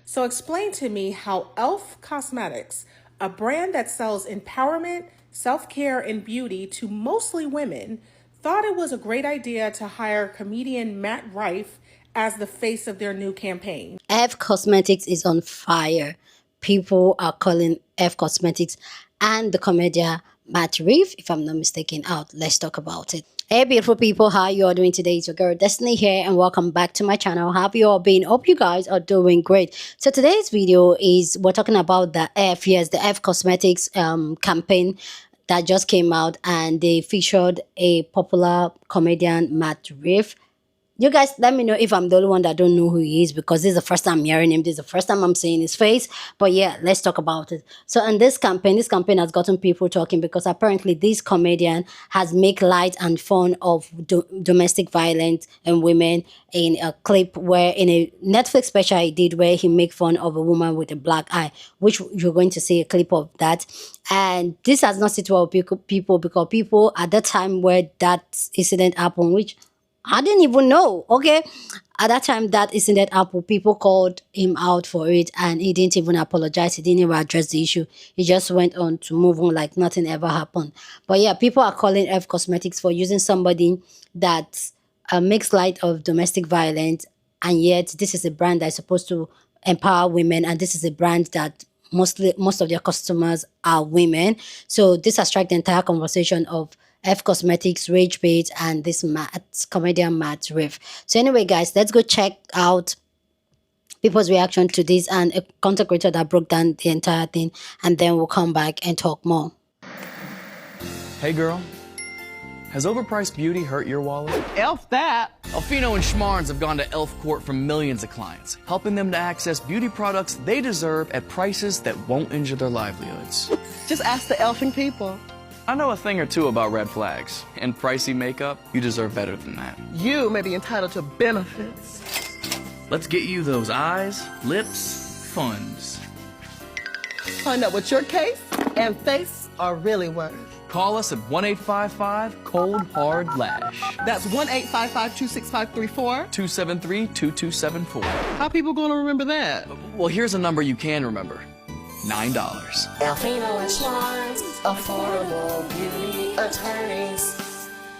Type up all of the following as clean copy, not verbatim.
So explain to me how e.l.f. Cosmetics, a brand that sells empowerment, self-care, and beauty to mostly women, thought it was a great idea to hire comedian Matt Rife as the face of their new campaign. F Cosmetics is on fire. People are calling F Cosmetics and the comedian Matt Reeve, if I'm not mistaken, out. Let's talk about it. Hey, beautiful people, how you all doing today? It's your girl Destiny here, and welcome back to my channel. How have you all been? Hope you guys are doing great. So today's video is we're talking about the F, yes, the F Cosmetics campaign that just came out, and they featured a popular comedian Matt Reeve. You guys let me know if I'm the only one that don't know who he is, because this is the first time I'm hearing him. This is the first time I'm seeing his face. But yeah, let's talk about it. So in this campaign has gotten people talking because apparently this comedian has make light and fun of domestic violence and women in a clip where in a Netflix special he did where he make fun of a woman with a black eye, which you're going to see a clip of that. And this has not sit well with people because people at the time where that incident happened, which I didn't even know. Okay. At that time, that incident happened, people called him out for it and he didn't even apologize. He didn't even address the issue. He just went on to move on like nothing ever happened. But yeah, people are calling F Cosmetics for using somebody that makes light of domestic violence. And yet, this is a brand that is supposed to empower women. And this is a brand that most of their customers are women. So this has struck the entire conversation of F Cosmetics, Rage Bait, and this comedian Matt Riff. So anyway, guys, let's go check out people's reaction to this and a content creator that broke down the entire thing, and then we'll come back and talk more. Hey girl, has overpriced beauty hurt your wallet? Elf that. Alfino and Schmarns have gone to Elf Court for millions of clients, helping them to access beauty products they deserve at prices that won't injure their livelihoods. Just ask the elfing people. I know a thing or two about red flags, and pricey makeup, you deserve better than that. You may be entitled to benefits. Let's get you those eyes, lips, funds. Find out what your case and face are really worth. Call us at 1-855-COLD-HARD-LASH. That's 1-855-265-34. 273-2274. How people gonna remember that? Well, here's a number you can remember. $9. Alfino and Schwartz, affordable beauty attorneys.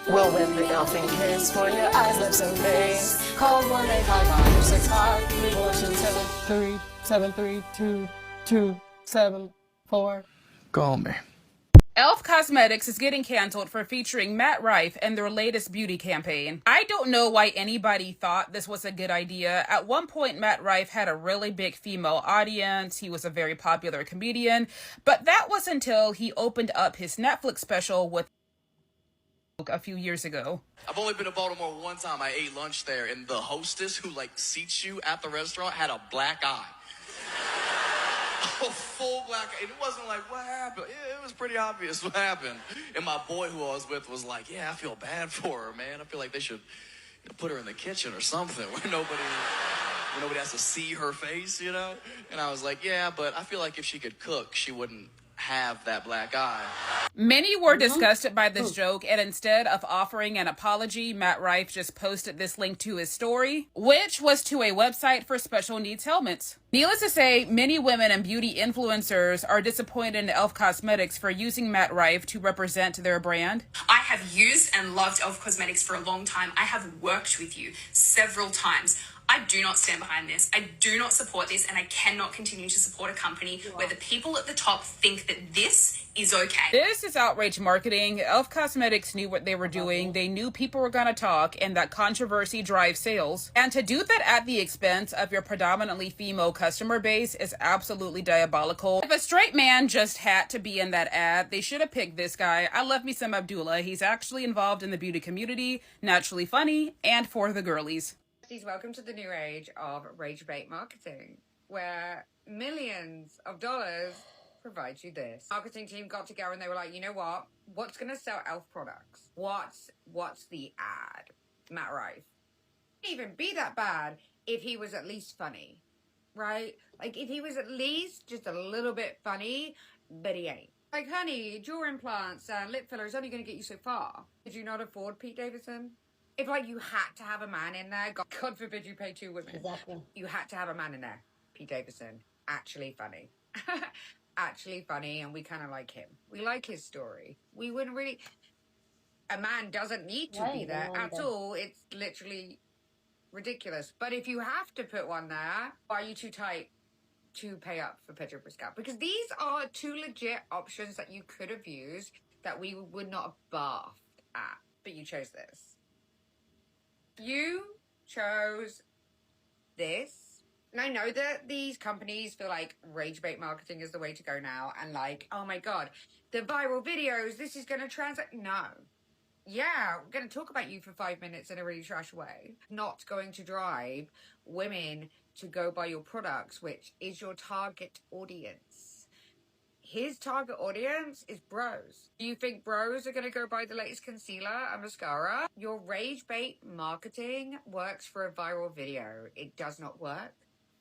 We'll win the elfing case for your eyes, lips, and face. Call 1-855-265-3427322774. Call me. e.l.f. Cosmetics is getting canceled for featuring Matt Rife and their latest beauty campaign. I don't know why anybody thought this was a good idea. At one point, Matt Rife had a really big female audience. He was a very popular comedian, but that was until he opened up his Netflix special with a few years ago. I've only been to Baltimore one time. I ate lunch there, and the hostess who seats you at the restaurant had a black eye. A full black eye. And it wasn't like, what happened? Yeah, it was pretty obvious what happened. And my boy who I was with was like, yeah, I feel bad for her, man. I feel like they should put her in the kitchen or something where nobody has to see her face, you know? And I was like, yeah, but I feel like if she could cook, she wouldn't have that black eye. Many were disgusted by this joke, and instead of offering an apology, Matt Rife just posted this link to his story, which was to a website for special needs helmets. Needless to say, many women and beauty influencers are disappointed in e.l.f. Cosmetics for using Matt Rife to represent their brand. I have used and loved e.l.f. Cosmetics for a long time. I have worked with you several times. I do not stand behind this. I do not support this, and I cannot continue to support a company where the people at the top think that this is okay. This is outrage marketing. e.l.f. Cosmetics knew what they were doing. They knew people were going to talk and that controversy drives sales. And to do that at the expense of your predominantly female customer base is absolutely diabolical. If a straight man just had to be in that ad, they should have picked this guy. I love me some Abdullah. He's actually involved in the beauty community, naturally funny, and for the girlies. Welcome to the new age of rage bait marketing, where millions of dollars provide you this. Marketing team got together and they were like, you know what? What's going to sell e.l.f. products? What's the ad? Matt Rife. Even be that bad if he was at least funny, right? Like if he was at least just a little bit funny, but he ain't. Like, honey, jaw implants and lip filler is only going to get you so far. Did you not afford Pete Davidson? If, you had to have a man in there, God forbid you pay two women. Exactly. You had to have a man in there. Pete Davidson. Actually funny. Actually funny, and we kind of like him. We like his story. We wouldn't really... A man doesn't need to be there at all. It's literally ridiculous. But if you have to put one there, are you too tight to pay up for Pedro Pascal? Because these are two legit options that you could have used that we would not have barfed at. But you chose this. You chose this. And I know that these companies feel like rage bait marketing is the way to go now. And like, oh my God, the viral videos, this is going to translate. No. Yeah, we're going to talk about you for 5 minutes in a really trash way. Not going to drive women to go buy your products, which is your target audience. His target audience is bros. Do you think bros are going to go buy the latest concealer and mascara? Your rage bait marketing works for a viral video. It does not work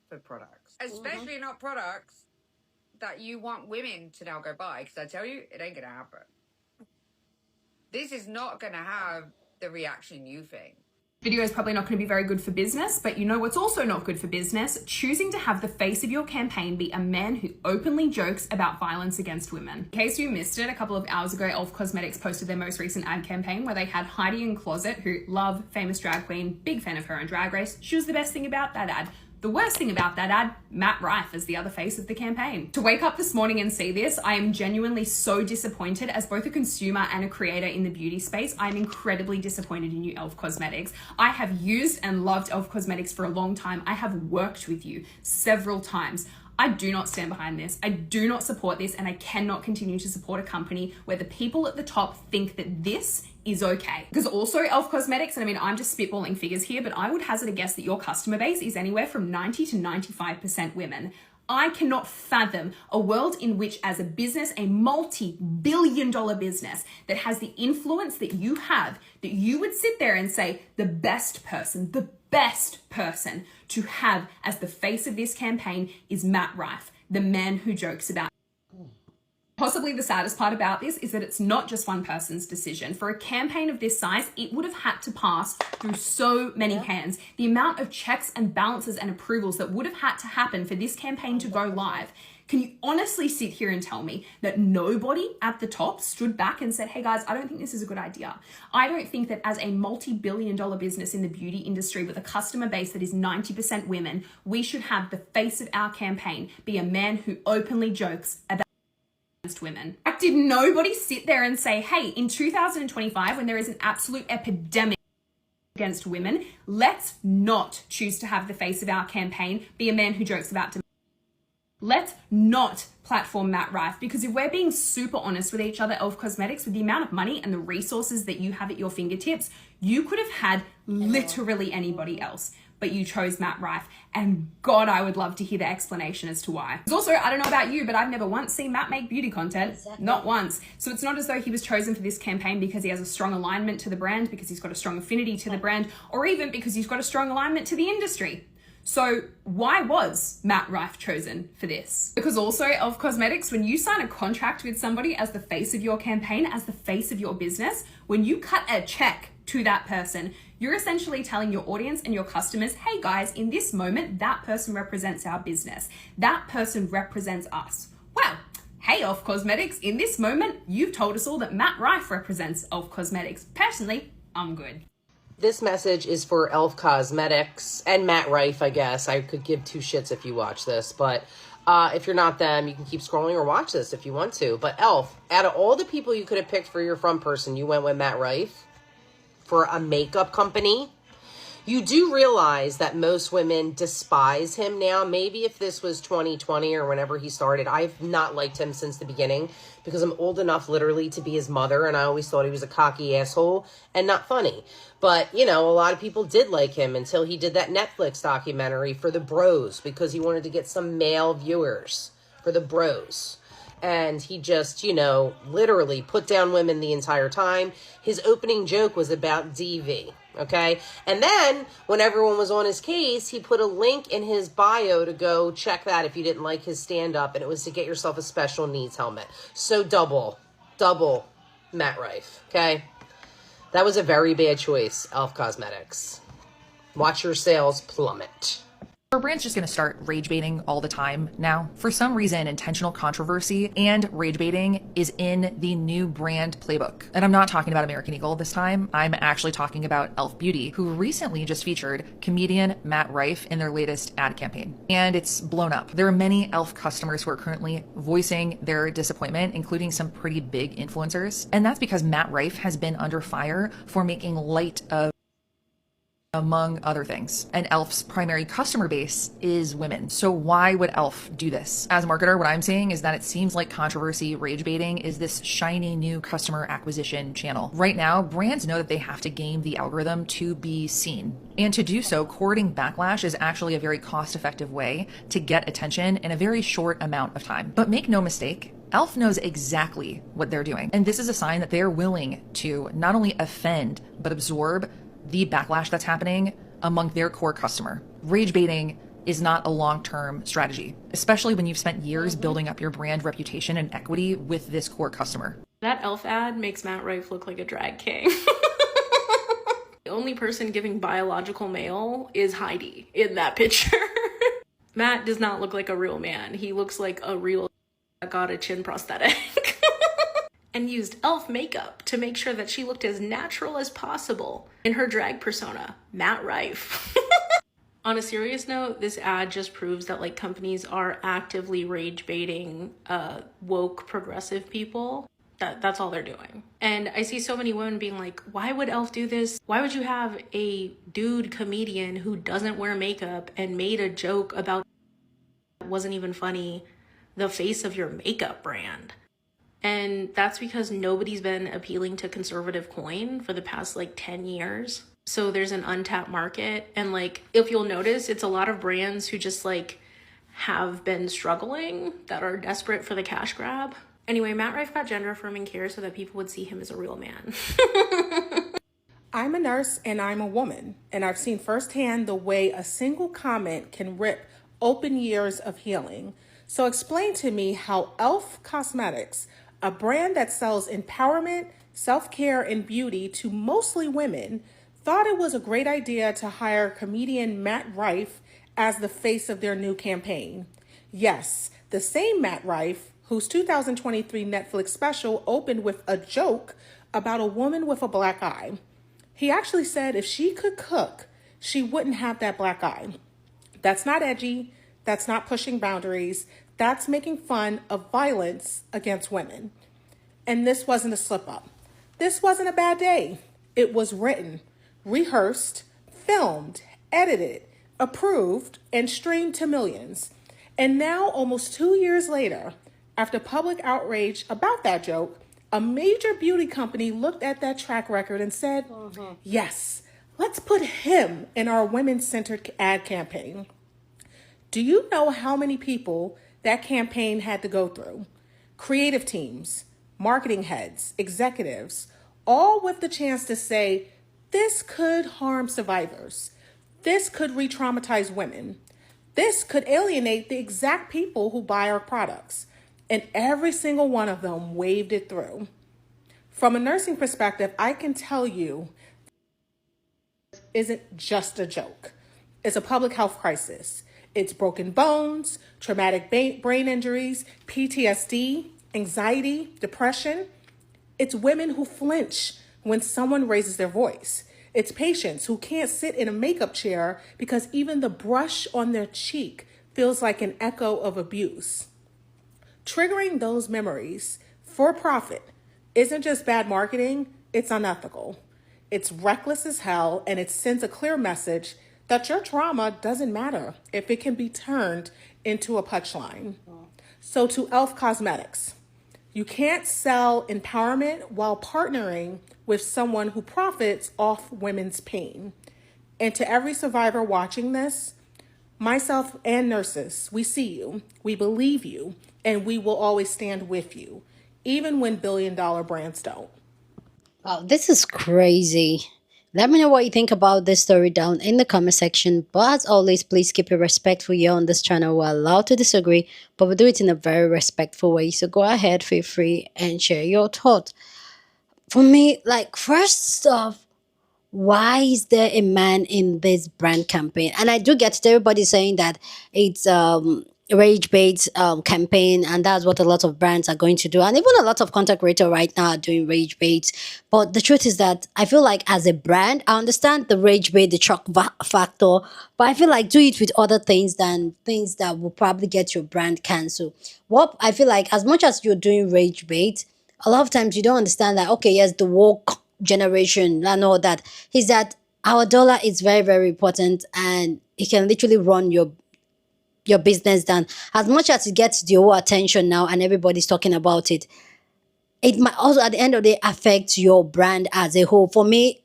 for products. Especially not products that you want women to now go buy. Because I tell you, it ain't going to happen. This is not going to have the reaction you think. Video is probably not going to be very good for business, but you know what's also not good for business? Choosing to have the face of your campaign be a man who openly jokes about violence against women. In case you missed it, a couple of hours ago, Elf Cosmetics posted their most recent ad campaign where they had Heidi in Closet, who love, famous drag queen, big fan of her on Drag Race. She was the best thing about that ad. The worst thing about that ad, Matt Rife as the other face of the campaign. To wake up this morning and see this, I am genuinely so disappointed. As both a consumer and a creator in the beauty space, I'm incredibly disappointed in you, Elf Cosmetics. I have used and loved Elf Cosmetics for a long time. I have worked with you several times. I do not stand behind this. I do not support this, and I cannot continue to support a company where the people at the top think that this is okay. Because also Elf Cosmetics, and I mean, I'm just spitballing figures here, but I would hazard a guess that your customer base is anywhere from 90 to 95% women. I cannot fathom a world in which, as a business, a multi-billion-dollar business that has the influence that you have, that you would sit there and say the best person to have as the face of this campaign is Matt Rife, the man who jokes about. Possibly the saddest part about this is that it's not just one person's decision. For a campaign of this size, it would have had to pass through so many hands. The amount of checks and balances and approvals that would have had to happen for this campaign to go live. Can you honestly sit here and tell me that nobody at the top stood back and said, hey guys, I don't think this is a good idea. I don't think that as a multi-billion-dollar business in the beauty industry with a customer base that is 90% women, we should have the face of our campaign be a man who openly jokes about women. Did nobody sit there and say, hey, in 2025, when there is an absolute epidemic against women, let's not choose to have the face of our campaign be a man who jokes about. Let's not platform Matt Rife, because if we're being super honest with each other, Elf Cosmetics, with the amount of money and the resources that you have at your fingertips, you could have had literally anybody else. But you chose Matt Rife, and God, I would love to hear the explanation as to why. Also, I don't know about you, but I've never once seen Matt make beauty content. Not once. So it's not as though he was chosen for this campaign because he has a strong alignment to the brand, because he's got a strong affinity to the brand, or even because he's got a strong alignment to the industry. So why was Matt Rife chosen for this? Because also, Elf Cosmetics, when you sign a contract with somebody as the face of your campaign, as the face of your business, when you cut a check to that person, you're essentially telling your audience and your customers, hey guys, in this moment, that person represents our business. That person represents us. Well, hey Elf Cosmetics, in this moment, you've told us all that Matt Rife represents Elf Cosmetics. Personally, I'm good. This message is for Elf Cosmetics and Matt Rife, I guess. I could give two shits if you watch this, but if you're not them, you can keep scrolling or watch this if you want to. But Elf, out of all the people you could have picked for your front person, you went with Matt Rife for a makeup company. You do realize that most women despise him now. Maybe if this was 2020 or whenever he started, I've not liked him since the beginning because I'm old enough literally to be his mother, and I always thought he was a cocky asshole and not funny. But, you know, a lot of people did like him until he did that Netflix documentary for the bros because he wanted to get some male viewers for the bros. And he just, you know, literally put down women the entire time. His opening joke was about DV, okay? And then when everyone was on his case, he put a link in his bio to go check that if you didn't like his stand-up, and it was to get yourself a special needs helmet. So double Matt Rife, okay? That was a very bad choice, Elf Cosmetics. Watch your sales plummet. Are brands just going to start rage baiting all the time now? For some reason, intentional controversy and rage baiting is in the new brand playbook. And I'm not talking about American Eagle this time. I'm actually talking about Elf Beauty, who recently just featured comedian Matt Rife in their latest ad campaign. And it's blown up. There are many Elf customers who are currently voicing their disappointment, including some pretty big influencers. And that's because Matt Rife has been under fire for making light of, among other things. And Elf's primary customer base is women. So why would Elf do this? As a marketer, what I'm saying is that it seems like controversy rage baiting is this shiny new customer acquisition channel. Right now, brands know that they have to game the algorithm to be seen. And to do so, courting backlash is actually a very cost-effective way to get attention in a very short amount of time. But make no mistake, Elf knows exactly what they're doing. And this is a sign that they're willing to not only offend, but absorb the backlash that's happening among their core customer. Rage baiting is not a long-term strategy, especially when you've spent years building up your brand reputation and equity with this core customer. That Elf ad makes Matt Rife look like a drag king. The only person giving biological male is Heidi in that picture. Matt does not look like a real man. He looks like a real that got a chin prosthetic. And used Elf makeup to make sure that she looked as natural as possible in her drag persona, Matt Rife. On a serious note, this ad just proves that like companies are actively rage baiting woke progressive people. That's all they're doing. And I see so many women being like, why would Elf do this? Why would you have a dude comedian who doesn't wear makeup and made a joke about wasn't even funny, the face of your makeup brand? And that's because nobody's been appealing to conservative coin for the past like 10 years. So there's an untapped market. And like, if you'll notice, it's a lot of brands who just like have been struggling that are desperate for the cash grab. Anyway, Matt Rife got gender affirming care so that people would see him as a real man. I'm a nurse and I'm a woman, and I've seen firsthand the way a single comment can rip open years of healing. So explain to me how Elf Cosmetics, a brand that sells empowerment, self-care, and beauty to mostly women, thought it was a great idea to hire comedian Matt Rife as the face of their new campaign. Yes, the same Matt Rife whose 2023 Netflix special opened with a joke about a woman with a black eye. He actually said if she could cook, she wouldn't have that black eye. That's not edgy. That's not pushing boundaries. That's making fun of violence against women. And this wasn't a slip up. This wasn't a bad day. It was written, rehearsed, filmed, edited, approved, and streamed to millions. And now, almost 2 years later, after public outrage about that joke, a major beauty company looked at that track record and said, yes, let's put him in our women-centered ad campaign. Do you know how many people that campaign had to go through? Creative teams, marketing heads, executives, all with the chance to say, this could harm survivors. This could re-traumatize women. This could alienate the exact people who buy our products. And every single one of them waved it through. From a nursing perspective, I can tell you, it isn't just a joke. It's a public health crisis. It's broken bones, traumatic brain injuries, PTSD, anxiety, depression. It's women who flinch when someone raises their voice. It's patients who can't sit in a makeup chair because even the brush on their cheek feels like an echo of abuse. Triggering those memories for profit isn't just bad marketing, it's unethical. It's reckless as hell, and it sends a clear message that your trauma doesn't matter if it can be turned into a punchline. So to Elf Cosmetics, you can't sell empowerment while partnering with someone who profits off women's pain. And to every survivor watching this, myself and nurses, we see you, we believe you, and we will always stand with you, even when billion-dollar brands don't. Wow, this is crazy. Let me know what you think about this story down in the comment section. But as always, please keep it respectful here on this channel. We're allowed to disagree, but we do it in a very respectful way. So go ahead, feel free, and share your thoughts. For me, like, first off, why is there a man in this brand campaign? And I do get it. Everybody saying that it's rage bait campaign, and that's what a lot of brands are going to do, and even a lot of content creators right now are doing rage bait. But the truth is that I feel like as a brand, I understand the rage bait, the shock factor, but I feel like do it with other things than things that will probably get your brand cancelled. What I feel like, as much as you're doing rage bait, a lot of times you don't understand that, okay, yes, the woke generation and all that, is that our dollar is very, very important, and it can literally run your business down. As much as it gets the whole attention now and everybody's talking about it, it might also at the end of the day affect your brand as a whole. For me,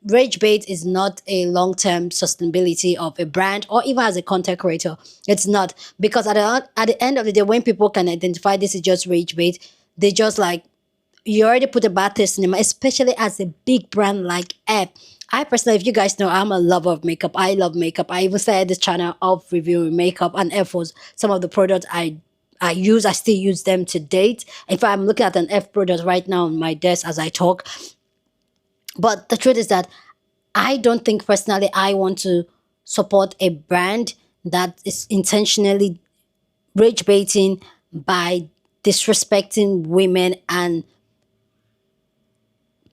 rage bait is not a long-term sustainability of a brand or even as a content creator. It's not, because at the end of the day, when people can identify this is just rage bait, they just like, you already put a bad taste in them, especially as a big brand like F. I personally, if you guys know, I'm a lover of makeup. I love makeup. I even started this channel of reviewing makeup, and F was some of the products I use. I still use them to date. In fact, I'm looking at an F product right now on my desk as I talk. But the truth is that I don't think personally I want to support a brand that is intentionally rage baiting by disrespecting women and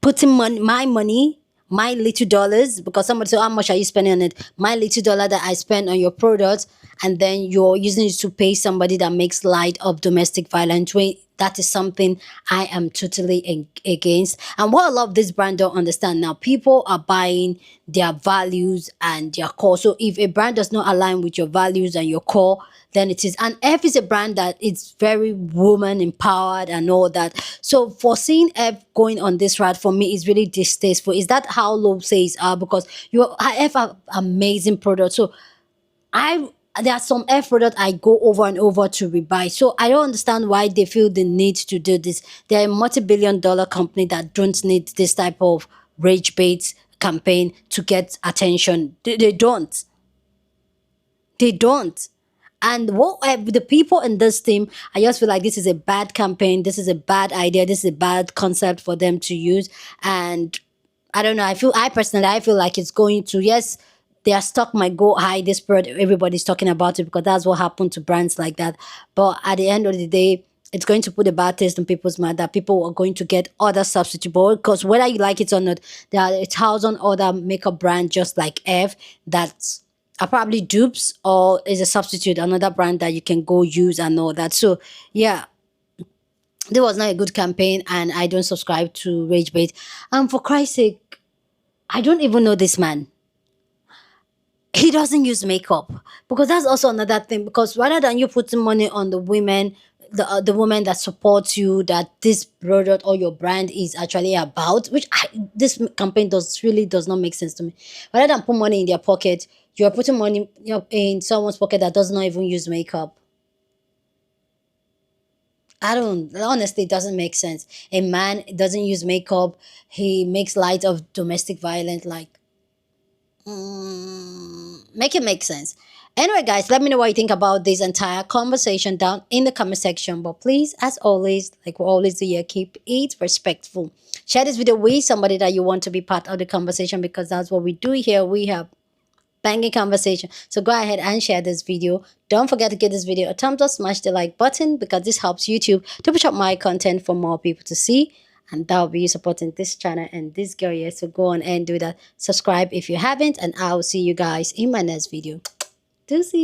putting my money, my little dollars, because somebody said, how much are you spending on it? My little dollar that I spend on your product, and then you're using it to pay somebody that makes light of domestic violence. That is something I am totally against. And what a lot of this brand don't understand now, people are buying their values and their core. So if a brand does not align with your values and your core, then it is. And F is a brand that is very woman empowered and all that. So for seeing F going on this route, for me, is really distasteful. Is that how low sales are? Because F have amazing products. So there are some F products I go over and over to rebuy. So I don't understand why they feel the need to do this. They're a multi-billion-dollar company that don't need this type of rage bait campaign to get attention. They don't. They don't. And the people in this team, I just feel like this is a bad campaign. This is a bad idea. This is a bad concept for them to use. And I don't know. I personally feel like it's going to, yes, their stock might go high. This product, everybody's talking about it because that's what happened to brands like that. But at the end of the day, it's going to put a bad taste in people's mind that people are going to get other substitutable, because whether you like it or not, there are 1,000 other makeup brands just like F that are probably dupes or is a substitute, another brand that you can go use and all that. So yeah, this was not a good campaign, and I don't subscribe to rage bait. And for Christ's sake, I don't even know this man. He doesn't use makeup, because that's also another thing. Because rather than you putting money on the women, the woman that supports you, that this product or your brand is actually about, which this campaign really does not make sense to me. Rather than put money in their pocket, you're putting money in someone's pocket that does not even use makeup. Honestly, it doesn't make sense. A man doesn't use makeup. He makes light of domestic violence. Like, make it make sense. Anyway, guys, let me know what you think about this entire conversation down in the comment section. But please, as always, like we always do here, keep it respectful. Share this video with somebody that you want to be part of the conversation, because that's what we do here. We have banging conversation. So go ahead and share this video. Don't forget to give this video a thumbs up, smash the like button, because this helps YouTube to push up my content for more people to see. And that will be you supporting this channel and this girl here. So go on and do that. Subscribe if you haven't, and I will see you guys in my next video. Deuces.